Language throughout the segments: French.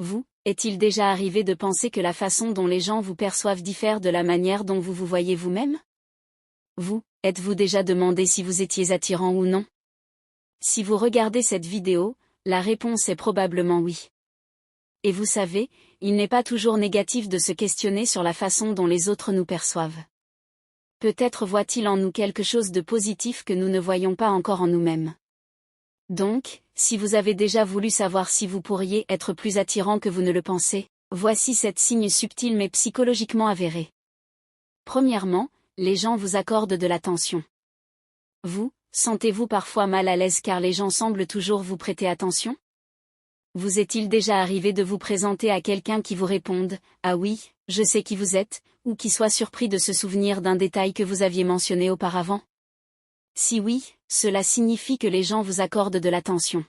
Vous, est-il déjà arrivé de penser que la façon dont les gens vous perçoivent diffère de la manière dont vous vous voyez vous-même? Vous, êtes-vous déjà demandé si vous étiez attirant ou non? Si vous regardez cette vidéo, la réponse est probablement oui. Et vous savez, il n'est pas toujours négatif de se questionner sur la façon dont les autres nous perçoivent. Peut-être voient-ils en nous quelque chose de positif que nous ne voyons pas encore en nous-mêmes. Donc, si vous avez déjà voulu savoir si vous pourriez être plus attirant que vous ne le pensez, voici 7 signes subtils mais psychologiquement avérés. Premièrement, les gens vous accordent de l'attention. Vous, sentez-vous parfois mal à l'aise car les gens semblent toujours vous prêter attention? Vous est-il déjà arrivé de vous présenter à quelqu'un qui vous réponde « Ah oui, je sais qui vous êtes » ou qui soit surpris de se souvenir d'un détail que vous aviez mentionné auparavant? Si oui, cela signifie que les gens vous accordent de l'attention.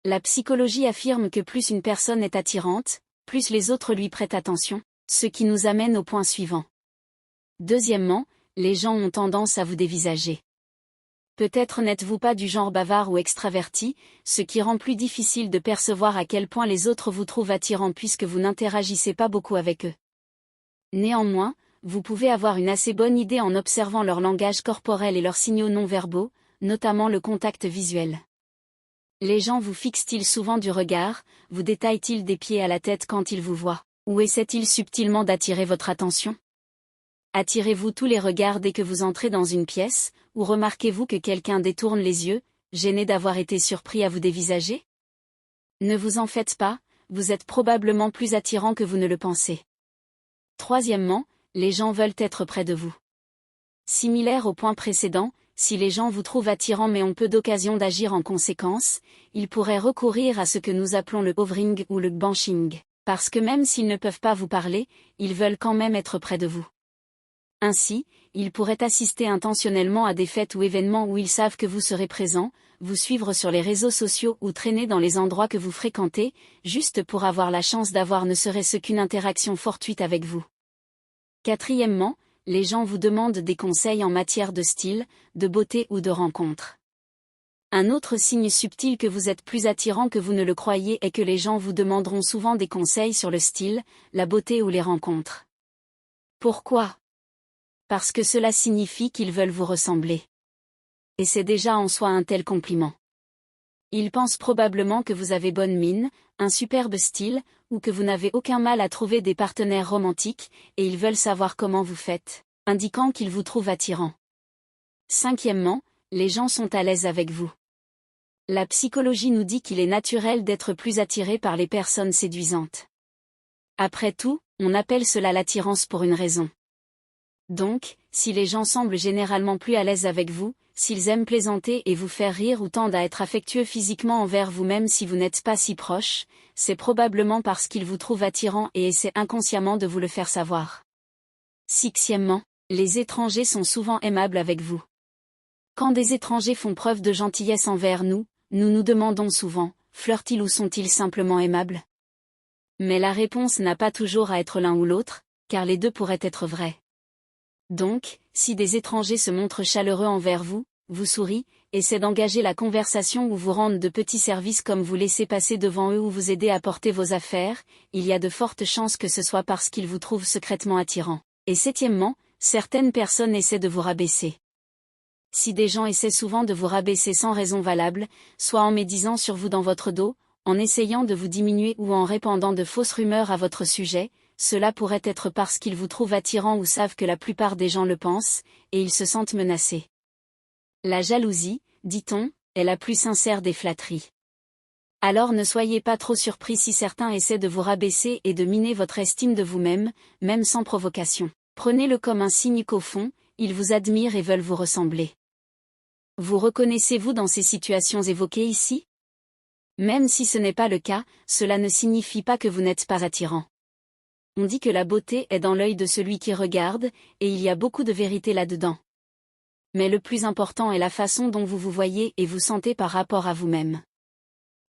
La psychologie affirme que plus une personne est attirante, plus les autres lui prêtent attention, ce qui nous amène au point suivant. Deuxièmement, les gens ont tendance à vous dévisager. Peut-être n'êtes-vous pas du genre bavard ou extraverti, ce qui rend plus difficile de percevoir à quel point les autres vous trouvent attirant puisque vous n'interagissez pas beaucoup avec eux. Néanmoins, vous pouvez avoir une assez bonne idée en observant leur langage corporel et leurs signaux non-verbaux, notamment le contact visuel. Les gens vous fixent-ils souvent du regard, vous détaillent-ils des pieds à la tête quand ils vous voient, ou essaient-ils subtilement d'attirer votre attention? Attirez-vous tous les regards dès que vous entrez dans une pièce, ou remarquez-vous que quelqu'un détourne les yeux, gêné d'avoir été surpris à vous dévisager? Ne vous en faites pas, vous êtes probablement plus attirant que vous ne le pensez. Troisièmement, les gens veulent être près de vous. Similaire au point précédent, si les gens vous trouvent attirant mais ont peu d'occasion d'agir en conséquence, ils pourraient recourir à ce que nous appelons le hovering ou le banshing, parce que même s'ils ne peuvent pas vous parler, ils veulent quand même être près de vous. Ainsi, ils pourraient assister intentionnellement à des fêtes ou événements où ils savent que vous serez présent, vous suivre sur les réseaux sociaux ou traîner dans les endroits que vous fréquentez, juste pour avoir la chance d'avoir ne serait-ce qu'une interaction fortuite avec vous. Quatrièmement, les gens vous demandent des conseils en matière de style, de beauté ou de rencontre. Un autre signe subtil que vous êtes plus attirant que vous ne le croyez est que les gens vous demanderont souvent des conseils sur le style, la beauté ou les rencontres. Pourquoi? Parce que cela signifie qu'ils veulent vous ressembler. Et c'est déjà en soi un tel compliment. Ils pensent probablement que vous avez bonne mine, un superbe style, ou que vous n'avez aucun mal à trouver des partenaires romantiques, et ils veulent savoir comment vous faites, indiquant qu'ils vous trouvent attirant. Cinquièmement, les gens sont à l'aise avec vous. La psychologie nous dit qu'il est naturel d'être plus attiré par les personnes séduisantes. Après tout, on appelle cela l'attirance pour une raison. Donc, si les gens semblent généralement plus à l'aise avec vous, s'ils aiment plaisanter et vous faire rire ou tendent à être affectueux physiquement envers vous même si vous n'êtes pas si proche, c'est probablement parce qu'ils vous trouvent attirant et essaient inconsciemment de vous le faire savoir. Sixièmement, les étrangers sont souvent aimables avec vous. Quand des étrangers font preuve de gentillesse envers nous, nous nous demandons souvent, flirtent-ils ou sont-ils simplement aimables? Mais la réponse n'a pas toujours à être l'un ou l'autre, car les deux pourraient être vrais. Donc, si des étrangers se montrent chaleureux envers vous, vous sourient, essaient d'engager la conversation ou vous rendent de petits services comme vous laisser passer devant eux ou vous aider à porter vos affaires, il y a de fortes chances que ce soit parce qu'ils vous trouvent secrètement attirant. Et septièmement, certaines personnes essaient de vous rabaisser. Si des gens essaient souvent de vous rabaisser sans raison valable, soit en médisant sur vous dans votre dos, en essayant de vous diminuer ou en répandant de fausses rumeurs à votre sujet, cela pourrait être parce qu'ils vous trouvent attirant ou savent que la plupart des gens le pensent, et ils se sentent menacés. La jalousie, dit-on, est la plus sincère des flatteries. Alors ne soyez pas trop surpris si certains essaient de vous rabaisser et de miner votre estime de vous-même, même sans provocation. Prenez-le comme un signe qu'au fond, ils vous admirent et veulent vous ressembler. Vous reconnaissez-vous dans ces situations évoquées ici? Même si ce n'est pas le cas, cela ne signifie pas que vous n'êtes pas attirant. On dit que la beauté est dans l'œil de celui qui regarde, et il y a beaucoup de vérité là-dedans. Mais le plus important est la façon dont vous vous voyez et vous sentez par rapport à vous-même.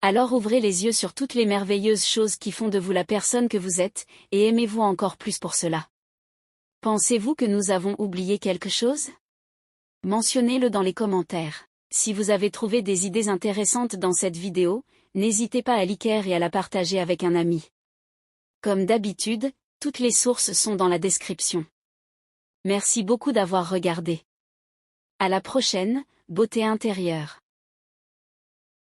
Alors ouvrez les yeux sur toutes les merveilleuses choses qui font de vous la personne que vous êtes, et aimez-vous encore plus pour cela. Pensez-vous que nous avons oublié quelque chose? Mentionnez-le dans les commentaires. Si vous avez trouvé des idées intéressantes dans cette vidéo, N'hésitez pas à liker et à la partager avec un ami. Comme d'habitude, toutes les sources sont dans la description. Merci beaucoup d'avoir regardé. À la prochaine, beauté intérieure.